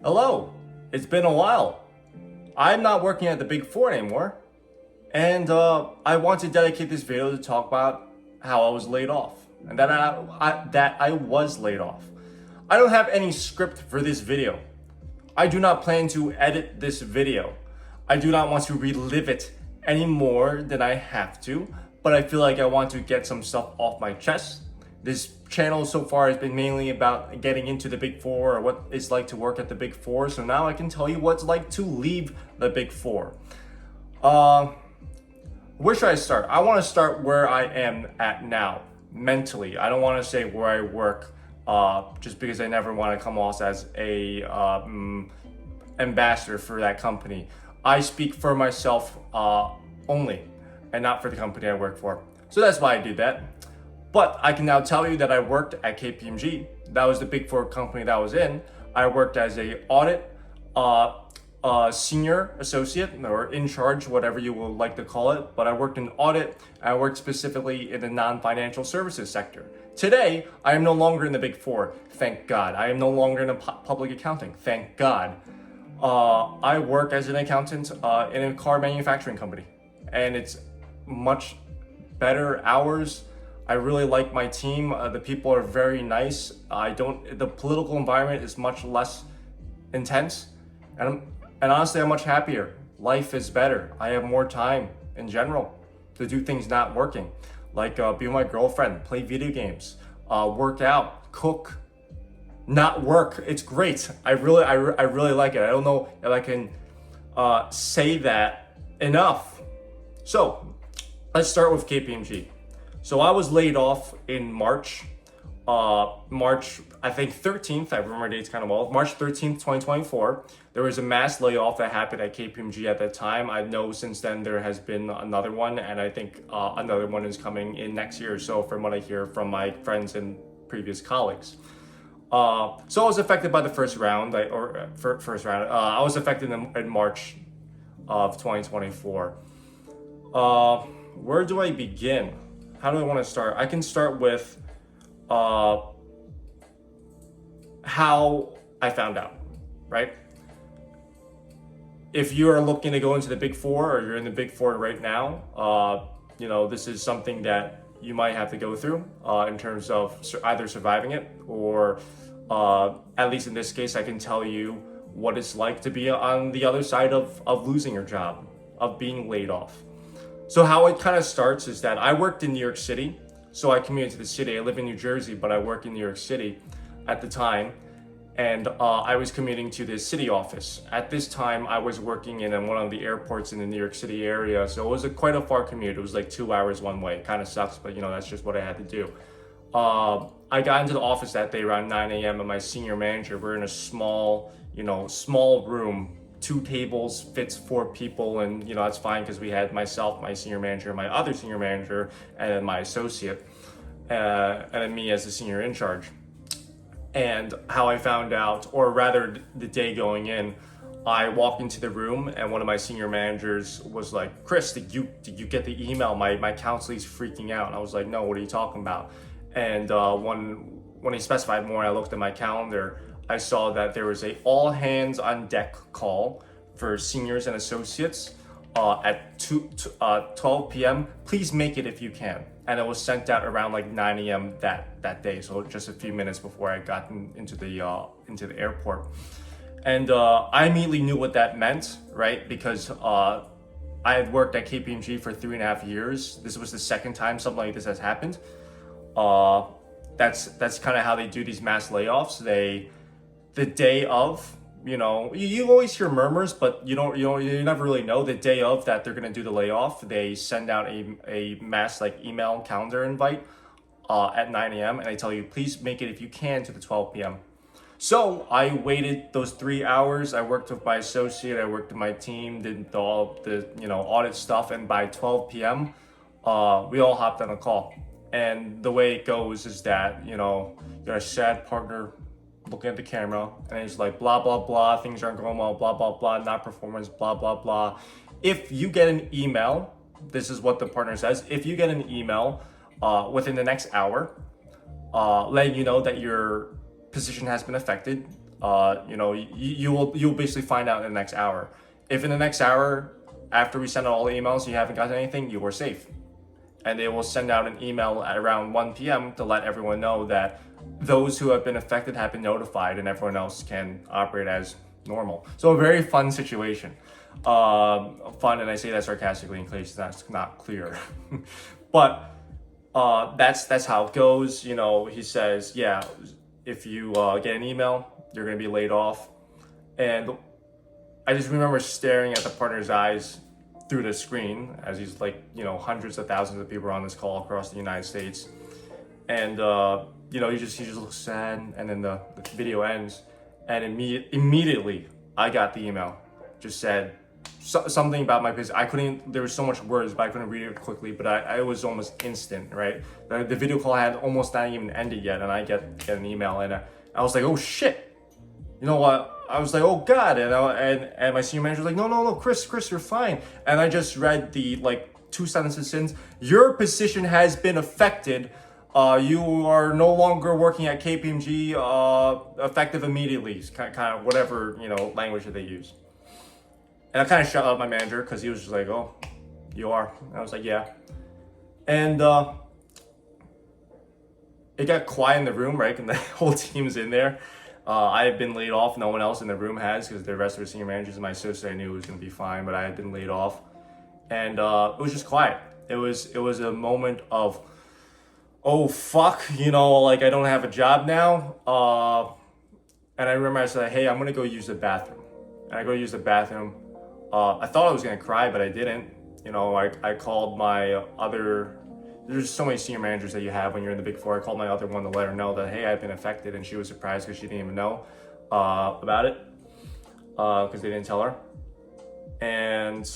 Hello, it's been a while. I'm not working at the Big Four anymore, and I want to dedicate this video to talk about how I was laid off, and that I was laid off. I don't have any script for this video. I do not plan to edit this video. I do not want to relive it any more than I have to, but I feel like I want to get some stuff off my chest. This channel so far has been mainly about getting into the Big Four or what it's like to work at the Big Four. So now I can tell you what it's like to leave the Big Four. Where should I start? I want to start where I am at now, mentally. I don't want to say where I work, just because I never want to come off as a ambassador for that company. I speak for myself only, and not for the company I work for. So that's why I do that. But I can now tell you that I worked at KPMG. That was the Big Four company that I was in. I worked as a audit senior associate or in charge, whatever you would like to call it. But I worked in audit. I worked specifically in the non-financial services sector. Today, I am no longer in the Big Four. Thank God. I am no longer in public accounting. Thank God. I work as an accountant in a car manufacturing company, and it's much better hours. I really like my team. The people are very nice. The political environment is much less intense, and honestly, I'm much happier. Life is better. I have more time in general to do things not working, like be with my girlfriend, play video games, work out, cook, not work. It's great. I really like it. I don't know if I can say that enough. So let's start with KPMG. So I was laid off in March, I think 13th, I remember dates kind of well, March 13th, 2024. There was a mass layoff that happened at KPMG at that time. I know since then there has been another one, and I think another one is coming in next year or so from what I hear from my friends and previous colleagues. So I was affected by the first round, I was affected in March of 2024. Where do I begin? How do I want to start? I can start with how I found out, right? If you are looking to go into the Big Four or you're in the Big Four right now, this is something that you might have to go through in terms of either surviving it or, at least in this case, I can tell you what it's like to be on the other side of losing your job, of being laid off. So how it kind of starts is that I worked in New York City. So I commuted to the city. I live in New Jersey, but I work in New York City at the time. And I was commuting to the city office. At this time, I was working in one of the airports in the New York City area. So it was quite a far commute. It was like 2 hours one way. It kind of sucks, but that's just what I had to do. I got into the office that day around 9 a.m. and my senior manager, we're in a small room. 2 tables fits 4 people, and that's fine because we had myself, my senior manager, my other senior manager, and then my associate, and then me as the senior in charge. And how I found out, or rather the day going in, I walked into the room and one of my senior managers was like, "Chris, did you get the email? My counselor's freaking out." And I was like, "No, what are you talking about?" And when he specified more, I looked at my calendar. I saw that there was a all hands on deck call for seniors and associates at 12 p.m. Please make it if you can. And it was sent out around like 9 a.m. that day, so just a few minutes before I got into the airport. And I immediately knew what that meant, right? Because I had worked at KPMG for 3.5 years. This was the second time something like this has happened. That's kind of how they do these mass layoffs. The day of, you always hear murmurs, but you never really know. The day of that they're gonna do the layoff, they send out a mass email calendar invite at 9 a.m. and they tell you, please make it if you can to the 12 p.m. So I waited those 3 hours. I worked with my associate, I worked with my team, did all the audit stuff, and by 12 p.m. We all hopped on a call. And the way it goes is that you're a sad partner looking at the camera, and it's like blah blah blah, things aren't going well, blah blah blah, not performance, blah blah blah. If you get an email, this is what the partner says, if you get an email within the next hour letting you know that your position has been affected, You'll basically find out in the next hour. If in the next hour, after we send out all the emails, you haven't gotten anything, you are safe. And they will send out an email at around 1 p.m. to let everyone know that those who have been affected have been notified and everyone else can operate as normal. So a very fun situation. Fun, and I say that sarcastically in case that's not clear. But that's how it goes. He says, yeah, if you get an email, you're going to be laid off. And I just remember staring at the partner's eyes through the screen as he's hundreds of thousands of people are on this call across the United States. And, he just looks sad, and then the video ends. And immediately I got the email. Just said something about my business. There was so much words, but I couldn't read it quickly, but it was almost instant, right? The video call had almost not even ended yet, and I get an email, and I was like, oh shit. You know what? I was like, oh God. And my senior manager was like, no, Chris, you're fine. And I just read the 2 sentences in, your position has been affected. You are no longer working at KPMG, effective immediately, kind of whatever, language that they use. And I kind of shut up my manager because he was just like, oh, you are? And I was like, yeah. And it got quiet in the room, right? And the whole team's in there. I had been laid off. No one else in the room has, because the rest of the senior managers and my associate, I knew it was going to be fine, but I had been laid off. And it was just quiet. It was a moment of, oh, fuck, I don't have a job now. And I remember I said, hey, I'm going to go use the bathroom. And I go use the bathroom. I thought I was going to cry, but I didn't. I called my other, there's so many senior managers that you have when you're in the Big Four. I called my other one to let her know that, hey, I've been affected, and she was surprised because she didn't even know about it because they didn't tell her. And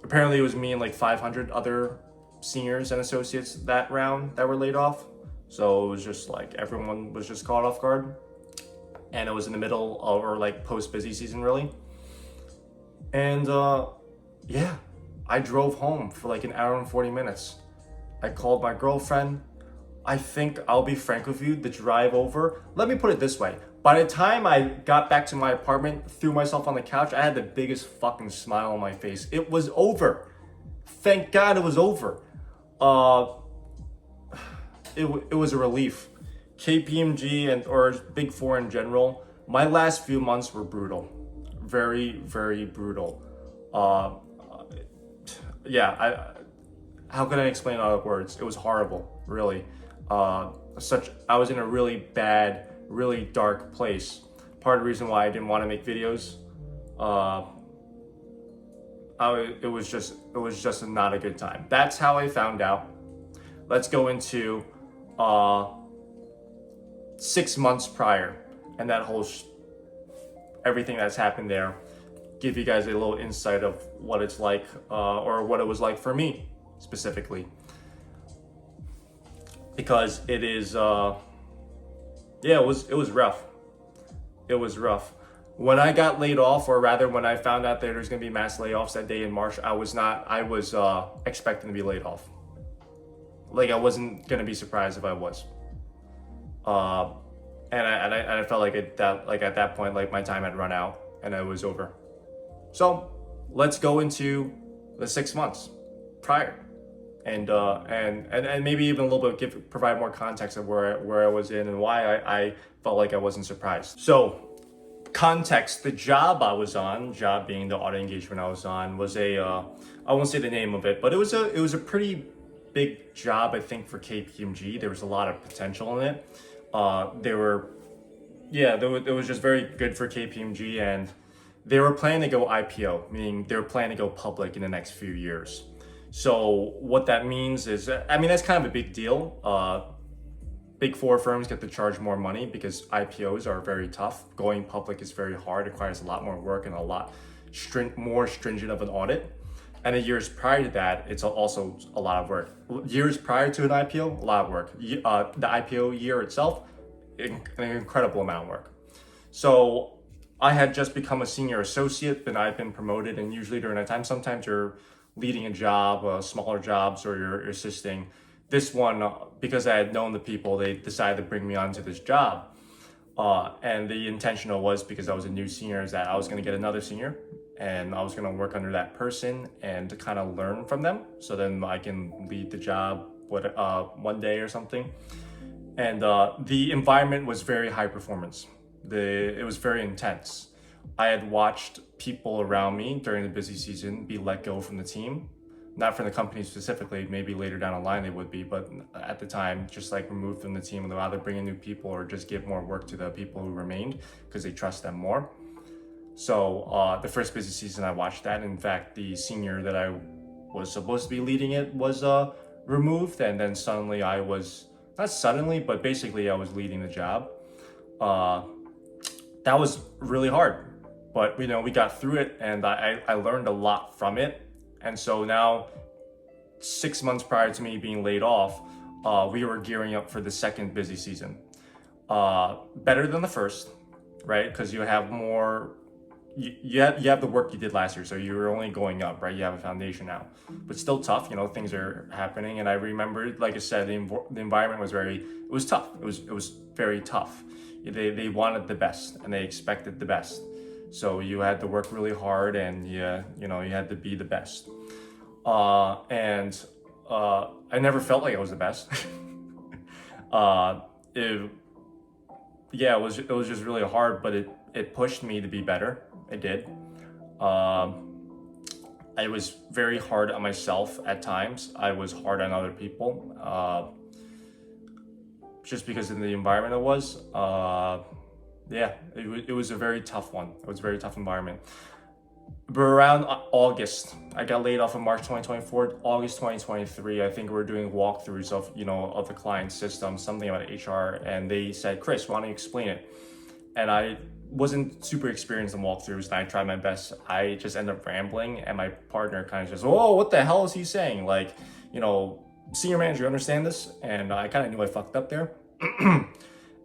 apparently it was me and 500 other seniors and associates that round that were laid off. So it was just everyone was just caught off guard. And it was in the middle of, or post busy season really. And yeah, I drove home for an hour and 40 minutes. I called my girlfriend. I think, I'll be frank with you, the drive over, let me put it this way. By the time I got back to my apartment, threw myself on the couch, I had the biggest fucking smile on my face. It was over. Thank God it was over. It was a relief. KPMG or Big Four in general, my last few months were brutal. Very, very brutal. How can I explain in other words? It was horrible, really. I was in a really bad, really dark place. Part of the reason why I didn't want to make videos, it was just not a good time. That's how I found out. Let's go into 6 months prior, and that whole everything that's happened there. Give you guys a little insight of what it's like, or what it was like for me specifically, because it is it was rough. It was rough. When I got laid off, or rather when I found out that there's going to be mass layoffs that day in March, I was expecting to be laid off. I wasn't going to be surprised if I was. And I felt like at that point, my time had run out and it was over. So let's go into the 6 months prior, and maybe even a little bit provide more context of where I was in and why I felt like I wasn't surprised. So context: the job I was on, job being the audit engagement I was on, was I won't say the name of it, but it was a pretty big job, I think, for KPMG. There was a lot of potential in it. It was just very good for KPMG, and they were planning to go IPO, meaning they were planning to go public in the next few years. So what that means is, that's kind of a big deal. Big Four firms get to charge more money because IPOs are very tough. Going public is very hard, requires a lot more work and a lot more stringent of an audit. And the years prior to that, it's also a lot of work. Years prior to an IPO, a lot of work. The IPO year itself, an incredible amount of work. So I had just become a senior associate, and I've been promoted. And usually during that time, sometimes you're leading a job, smaller jobs, or you're assisting. This one, because I had known the people, they decided to bring me onto this job. And the intentional was because I was a new senior is that I was going to get another senior and I was going to work under that person and to kind of learn from them. So then I can lead the job one day or something. And the environment was very high performance. It was very intense. I had watched people around me during the busy season be let go from the team. Not from the company specifically, maybe later down the line they would be, but at the time, just like removed from the team and they'll either bring in new people or just give more work to the people who remained because they trust them more. So the first busy season I watched that. In fact, the senior that I was supposed to be leading it was removed, and then suddenly I was, not suddenly, but basically I was leading the job. That was really hard, but we got through it and I learned a lot from it. And so now, 6 months prior to me being laid off, we were gearing up for the second busy season. Better than the first, right? Because you have more, you have the work you did last year, so you're only going up, right? You have a foundation now, but still tough. Things are happening, and I remember, like I said, the environment was it was tough. It was very tough. They wanted the best, and they expected the best. So you had to work really hard, and you had to be the best. And I never felt like I was the best. It was just really hard, but it pushed me to be better. It did. I was very hard on myself at times. I was hard on other people, just because of the environment it was. It was a very tough one. It was a very tough environment. But around August, I got laid off in March 2024. August 2023, I think we were doing walkthroughs of the client system, something about HR, and they said, "Chris, why don't you explain it?" And I wasn't super experienced in walkthroughs, and I tried my best. I just ended up rambling, and my partner kind of just, "Oh, what the hell is he saying? Like, senior manager, you understand this?" And I kind of knew I fucked up there.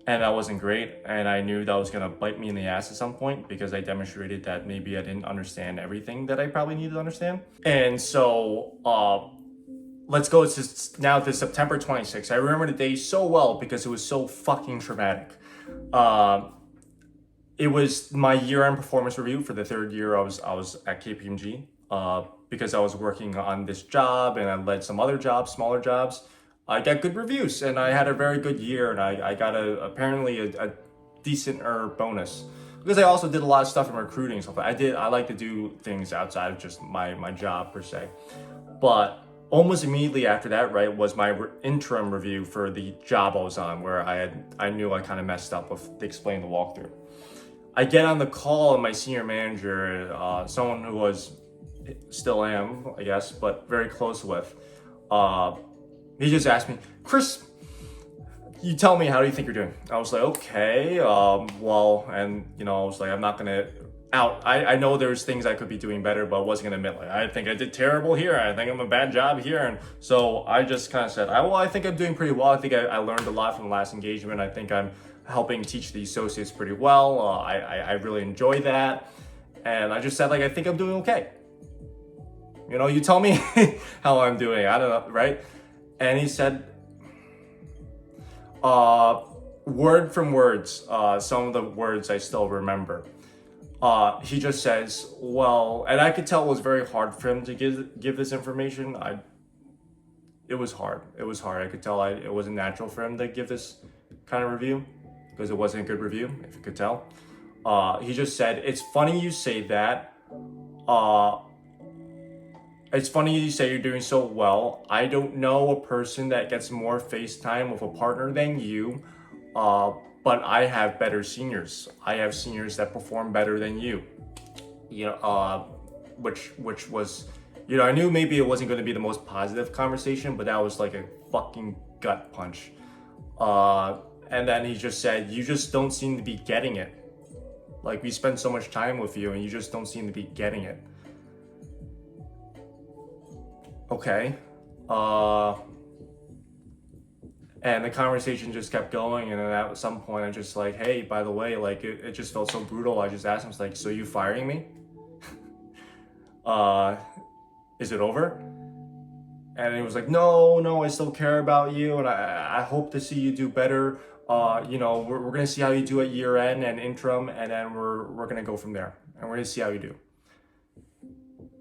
And that wasn't great, and I knew that was gonna bite me in the ass at some point because I demonstrated that maybe I didn't understand everything that I probably needed to understand. And so let's go now to September 26th. I remember the day so well because it was so fucking traumatic. It was my year-end performance review for the third year I was at KPMG, because I was working on this job and I led some other jobs, smaller jobs. I got good reviews and I had a very good year, and I got apparently a decent bonus because I also did a lot of stuff in recruiting and stuff. I like to do things outside of just my job per se. But almost immediately after that, right, was my interim review for the job I was on, where I knew I kind of messed up with explaining the walkthrough. I get on the call and my senior manager, someone who still am, I guess, but very close with, he just asked me, "Chris, you tell me, how do you think you're doing?" I was like, "Okay, well," and I was like, I'm not gonna I know there's things I could be doing better, but I wasn't gonna admit, like, I think I did terrible here, I think I'm a bad job here. And so I just kind of said, I think I'm doing pretty well. I think I learned a lot from the last engagement. I think I'm helping teach the associates pretty well. I really enjoy that. And I just said, like, I think I'm doing okay. You tell me how I'm doing. I don't know, right? And he said, word from words, some of the words I still remember. He just says, well, and I could tell it was very hard for him to give this information. It was hard. I could tell it wasn't natural for him to give this kind of review because it wasn't a good review, if you could tell. He just said, "It's funny you say that. It's funny you say you're doing so well. I don't know a person that gets more face time with a partner than you, but I have better seniors. I have seniors that perform better than you." Which was, I knew maybe it wasn't going to be the most positive conversation, but that was like a fucking gut punch. And then he just said, "You just don't seem to be getting it. Like, we spend so much time with you and you just don't seem to be getting it." Okay. And the conversation just kept going, and then at some point I just like, "Hey, by the way," like, it just felt so brutal. I just asked him, like, "So you firing me? Is it over?" And he was like, no, I still care about you, and I hope to see you do better. we're gonna see how you do at year end and interim, and then we're gonna go from there, and we're gonna see how you do.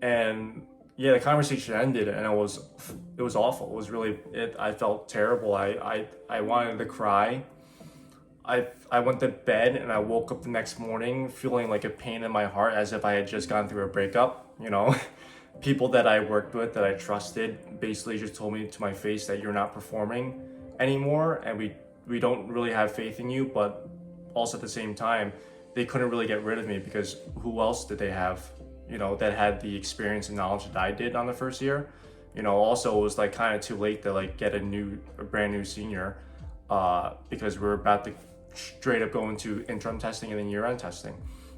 And yeah, the conversation ended, and it was awful. It was really I felt terrible. I wanted to cry. I went to bed and I woke up the next morning feeling like a pain in my heart, as if I had just gone through a breakup. People that I worked with, that I trusted, basically just told me to my face that you're not performing anymore, and we don't really have faith in you. But also at the same time, they couldn't really get rid of me, because who else did they have, that had the experience and knowledge that I did on the first year. Also it was like kind of too late to like get a brand new senior, because we were about to straight up go into interim testing and then year-end testing.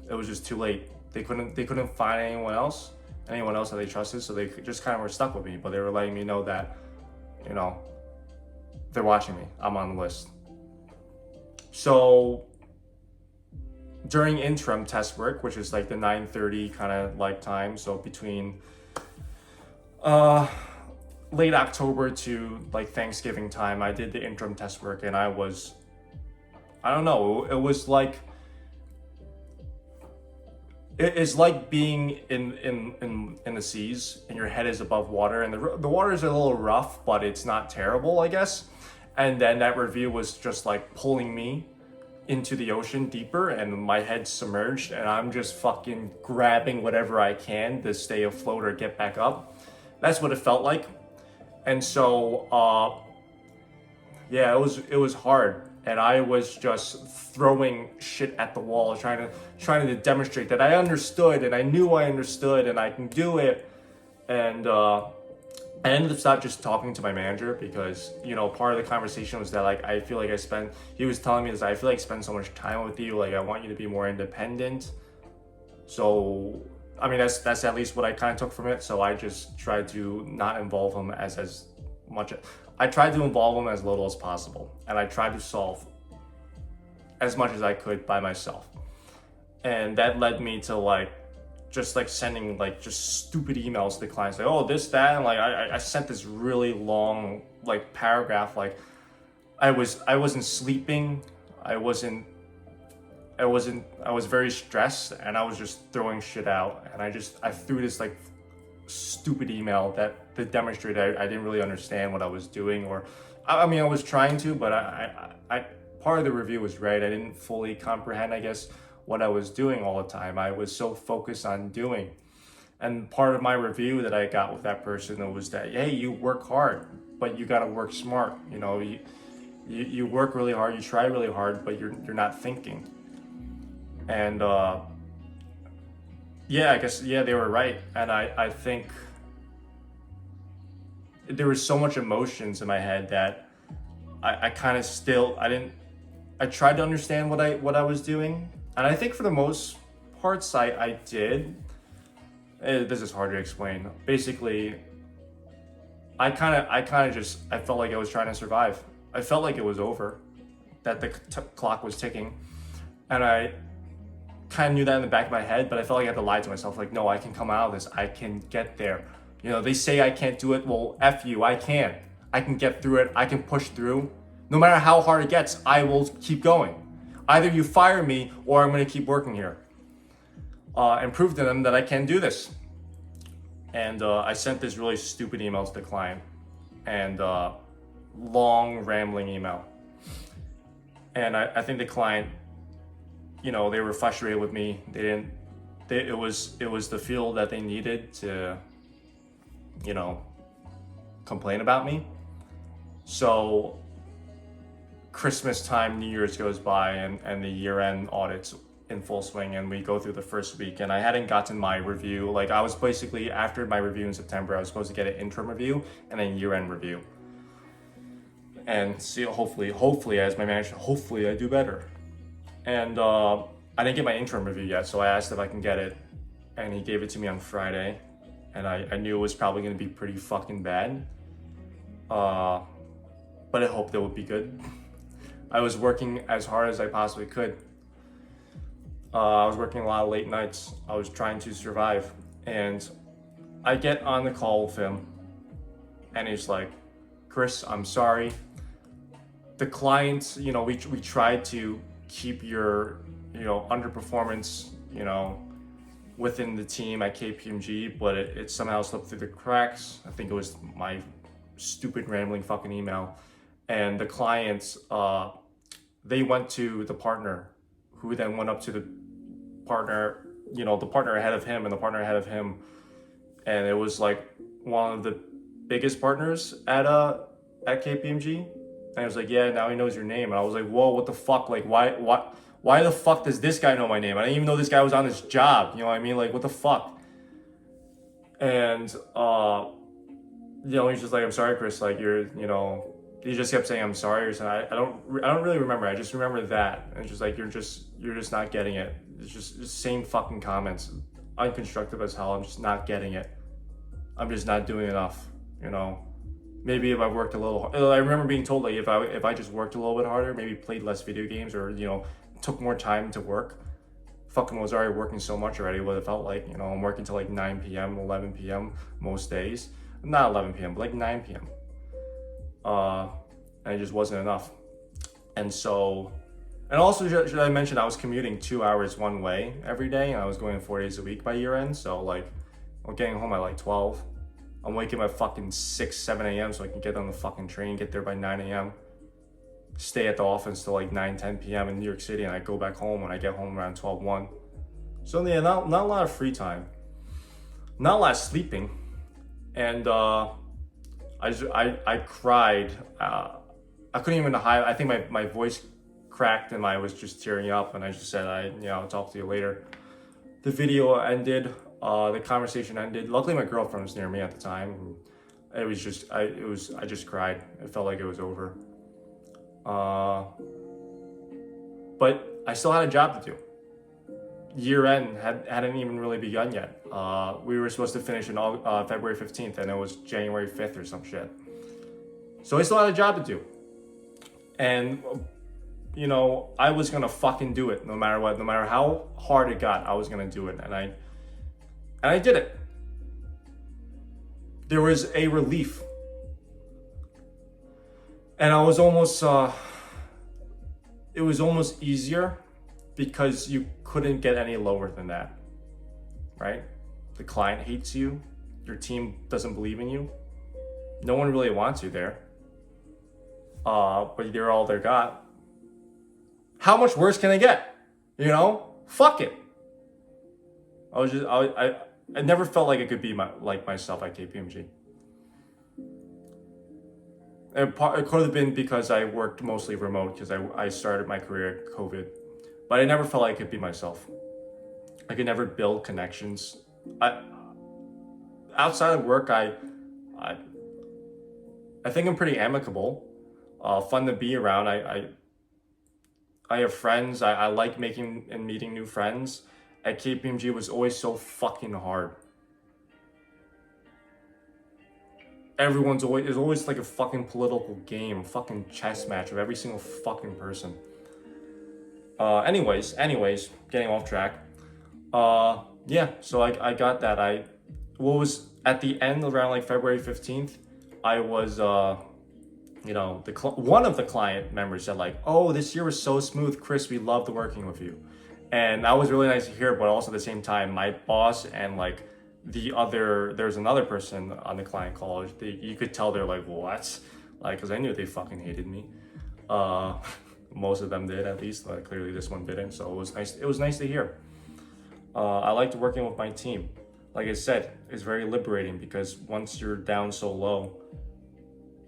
It was just too late. They couldn't find anyone else that they trusted, so they just kind of were stuck with me. But they were letting me know that, they're watching me. I'm on the list. So during interim test work, which is like the 9:30 kind of like time, so between late October to like Thanksgiving time, I did the interim test work, and I don't know, it was like, it's like being in the seas and your head is above water, and the water is a little rough, but it's not terrible, I guess. And then that review was just like pulling me into the ocean deeper, and my head's submerged, and I'm just fucking grabbing whatever I can to stay afloat or get back up. That's what it felt like. And so yeah, it was hard, and I was just throwing shit at the wall, trying to demonstrate that I understood, and I knew I understood, and I can do it. And I ended up just talking to my manager, because part of the conversation was that like he was telling me this, I feel like I spend so much time with you, like I want you to be more independent. So I mean, that's at least what I kind of took from it. So I just tried to not involve him as much. I tried to involve him as little as possible, and I tried to solve as much as I could by myself. And that led me to like just like sending like just stupid emails to clients, like, oh, this, that, and like I sent this really long like paragraph, like I wasn't sleeping, I was very stressed, and I was just throwing shit out, and I threw this like stupid email that demonstrated I didn't really understand what I was doing, or I mean I was trying to, but I part of the review was right. I didn't fully comprehend, I guess, what I was doing all the time. I was so focused on doing. And part of my review that I got with that person was that, hey, you work hard, but you gotta work smart. You work really hard, you try really hard, but you're not thinking. And yeah, I guess, yeah, they were right. And I think there was so much emotions in my head that I kind of still, I tried to understand what I was doing. And I think for the most parts I did. This is hard to explain. Basically, I felt like I was trying to survive. I felt like it was over, that the clock was ticking. And I kind of knew that in the back of my head, but I felt like I had to lie to myself, like, no, I can come out of this. I can get there. They say I can't do it. Well, F you, I can. I can get through it. I can push through. No matter how hard it gets, I will keep going. Either you fire me or I'm going to keep working here. And prove to them that I can do this. And I sent this really stupid email to the client, and long rambling email. And I think the client, they were frustrated with me. It was the feel that they needed to, complain about me. So Christmas time, New Year's goes by, and the year-end audits in full swing, and we go through the first week, and I hadn't gotten my review. Like, I was basically, after my review in September, I was supposed to get an interim review and then year-end review, and see, hopefully as my manager, hopefully I do better. And I didn't get my interim review yet, so I asked if I can get it, and he gave it to me on Friday, and I knew it was probably going to be pretty fucking bad, but I hoped it would be good. I was working as hard as I possibly could. I was working a lot of late nights. I was trying to survive. And I get on the call with him, and he's like, Chris, I'm sorry. the clients, we tried to keep your, underperformance, within the team at KPMG, but it somehow slipped through the cracks. I think it was my stupid rambling fucking email. And the clients, they went to the partner, who then went up to the partner, the partner ahead of him and the partner ahead of him. And it was like one of the biggest partners at KPMG. And I was like, yeah, now he knows your name. And I was like, whoa, what the fuck? Like, why the fuck does this guy know my name? I didn't even know this guy was on this job. You know what I mean? Like, what the fuck? And, he's just like, I'm sorry, Chris. Like, he just kept saying, I'm sorry or something. I don't really remember. I just remember that. And it's just like, you're just not getting it. It's just same fucking comments. Unconstructive as hell. I'm just not getting it. I'm just not doing enough, Maybe if I worked a little, I remember being told, like, if I just worked a little bit harder, maybe played less video games, or, took more time to work. Fucking was already working so much already, what it felt like, I'm working till like 9 p.m, 11 p.m. most days. Not 11 p.m, but like 9 p.m. And it just wasn't enough. And also, should I mention, I was commuting 2 hours one way every day, and I was going 4 days a week by year end. So like, I'm getting home at like 12. I'm waking up at fucking 6, 7 a.m. so I can get on the fucking train, get there by 9 a.m. Stay at the office till like 9, 10 p.m. in New York City, and I go back home when I get home around 12, 1. So yeah, not a lot of free time. Not a lot of sleeping. And I cried. I couldn't even hide. I think my voice cracked and I was just tearing up, and I just said, I'll talk to you later. The video ended. The conversation ended. Luckily, my girlfriend was near me at the time. It was just, I just cried. It felt like it was over. But I still had a job to do. Year end hadn't even really begun yet. We were supposed to finish in February 15th, and it was January 5th or some shit. So I still had a job to do. And, I was gonna fucking do it no matter what. No matter how hard it got, I was gonna do it. And I did it. There was a relief. And I was almost, it was almost easier because you couldn't get any lower than that, right? The client hates you. Your team doesn't believe in you. No one really wants you there. But you're all they got. How much worse can it get? Fuck it. I never felt like it could be like myself at KPMG. It could have been because I worked mostly remote, because I started my career at COVID. But I never felt like I could be myself. I could never build connections. Outside of work, I think I'm pretty amicable, fun to be around. I have friends. I like making and meeting new friends. At KPMG, it was always so fucking hard. There's always like a fucking political game, a fucking chess match of every single fucking person. Anyways, getting off track. Yeah, so I got that. What was at the end around like February 15th, I was, one of the client members said like, oh, this year was so smooth, Chris, we loved working with you. And that was really nice to hear, but also at the same time, my boss and like there's another person on the client call, you could tell they're like, what? Like, cause I knew they fucking hated me. Most of them did, at least. Like, clearly this one didn't, so it was nice to hear. I liked working with my team. Like I said, it's very liberating because once you're down so low,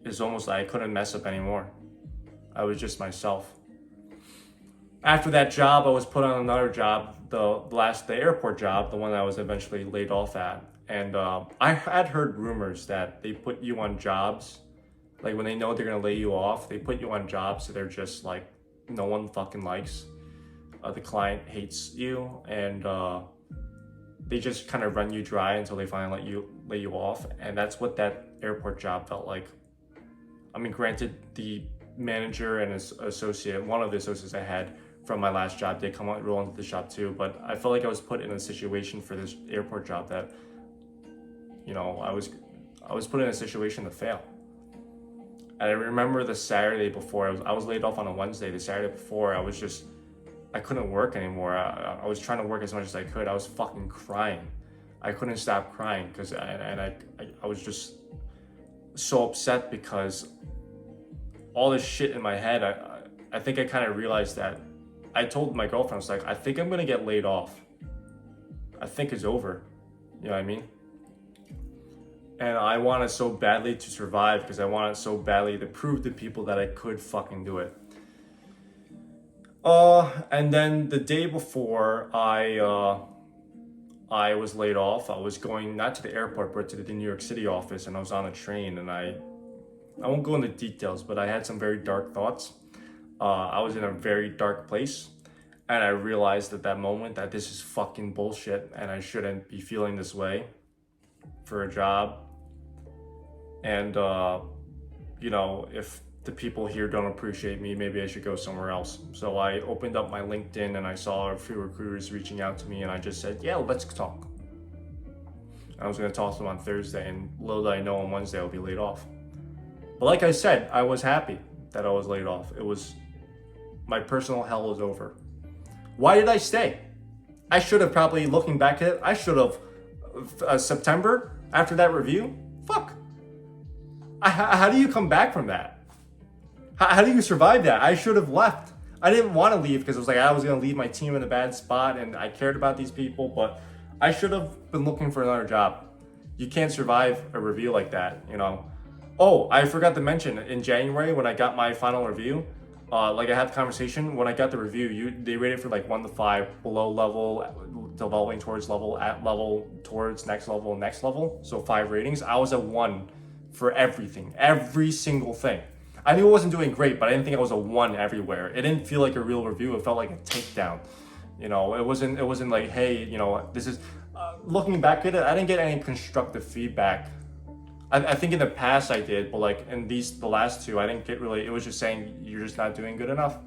it's almost like I couldn't mess up anymore. I was just myself. After that job, I was put on another job, the airport job, the one that I was eventually laid off at. And I had heard rumors that they put you on jobs, like when they know they're gonna lay you off, they put you on jobs so they're just like, no one fucking likes. The client hates you, and they just kind of run you dry until they finally lay you off. And that's what that airport job felt like. I mean, granted, the manager and his associate, one of the associates I had from my last job, did roll into the shop too, but I felt like I was put in a situation for this airport job that, I was put in a situation to fail. And I remember the Saturday before, I was laid off on a Wednesday. The Saturday before, I couldn't work anymore. I was trying to work as much as I could. I was fucking crying. I couldn't stop crying because I was just so upset because all this shit in my head. I think I kind of realized that. I told my girlfriend, I was like, I think I'm gonna get laid off. I think it's over. You know what I mean? And I wanted so badly to survive because I wanted so badly to prove to people that I could fucking do it. And then the day before I was laid off, I was going not to the airport but to the New York City office, and I was on a train, and I won't go into details, but I had some very dark thoughts. I was in a very dark place, and I realized at that moment that this is fucking bullshit and I shouldn't be feeling this way for a job. And you know, if the people here don't appreciate me, maybe I should go somewhere else. So I opened up my LinkedIn and I saw a few recruiters reaching out to me, and I just said, yeah, let's talk. I was gonna talk to them on Thursday, and little did I know on Wednesday I'll be laid off. But like I said, I was happy that I was laid off. My personal hell is over. Why did I stay? I should have probably, looking back at it, I should have, September, after that review, fuck. How do you come back from that? How do you survive that? I should have left. I didn't want to leave because it was like I was going to leave my team in a bad spot and I cared about these people, but I should have been looking for another job. You can't survive a review like that, you know? Oh, I forgot to mention, in January when I got my final review, like I had the conversation, when I got the review, they rated for like 1 to 5, below level, developing towards level, at level, towards next level. So 5 ratings. I was a 1 for everything, every single thing. I knew I wasn't doing great, but I didn't think I was a 1 everywhere. It didn't feel like a real review. It felt like a takedown. You know, it wasn't like, hey, you know, this is, looking back at it, I didn't get any constructive feedback. I think in the past I did, but like in the last 2, I didn't get really, it was just saying, you're just not doing good enough.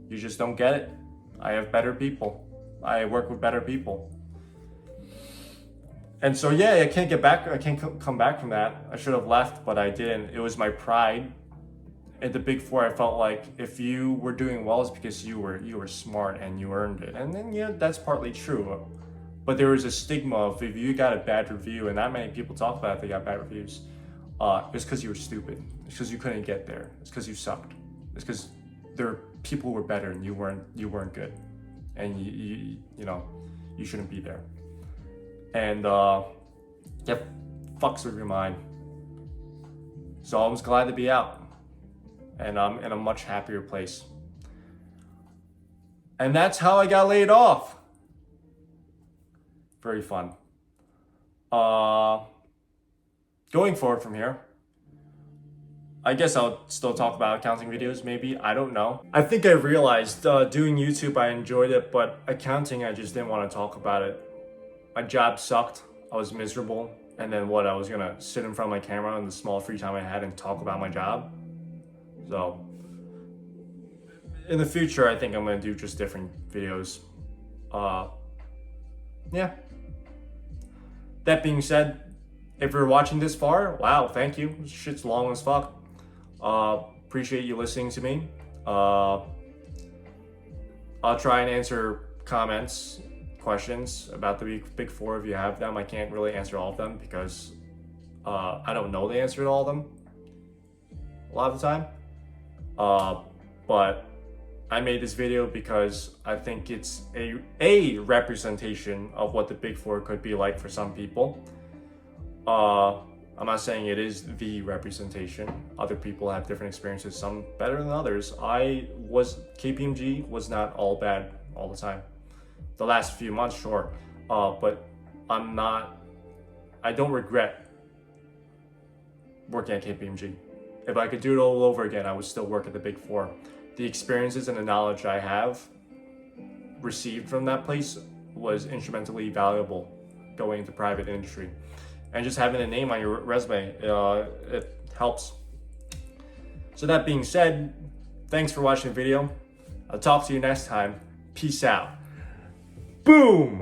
You just don't get it. I have better people. I work with better people. And so, yeah, I can't come back from that. I should have left, but I didn't. It was my pride. At the Big Four, I felt like if you were doing well, it's because you were smart and you earned it. And then, yeah, that's partly true. But there was a stigma of if you got a bad review, and not many people talk about it, they got bad reviews, it's because you were stupid. It's because you couldn't get there. It's because you sucked. It's because there are people who were better and you weren't good, and you know you shouldn't be there. And yeah, fucks with your mind. So I was glad to be out, and I'm in a much happier place. And that's how I got laid off. Very fun. Going forward from here, I guess I'll still talk about accounting videos, maybe. I don't know. I think I realized doing YouTube, I enjoyed it, but accounting, I just didn't want to talk about it. My job sucked. I was miserable. And then I was going to sit in front of my camera in the small free time I had and talk about my job. So in the future, I think I'm going to do just different videos. Yeah. That being said, if you're watching this far, wow, thank you. This shit's long as fuck. Appreciate you listening to me. I'll try and answer comments, questions about the Big Four if you have them. I can't really answer all of them because I don't know the answer to all of them a lot of the time. But I made this video because I think it's a representation of what the Big Four could be like for some people. I'm not saying it is the representation. Other people have different experiences, some better than others. KPMG was not all bad all the time. The last few months, sure. But I don't regret working at KPMG. If I could do it all over again, I would still work at the Big Four. The experiences and the knowledge I have received from that place was instrumentally valuable going into private industry. And just having a name on your resume, it helps. So that being said, thanks for watching the video. I'll talk to you next time. Peace out. Boom!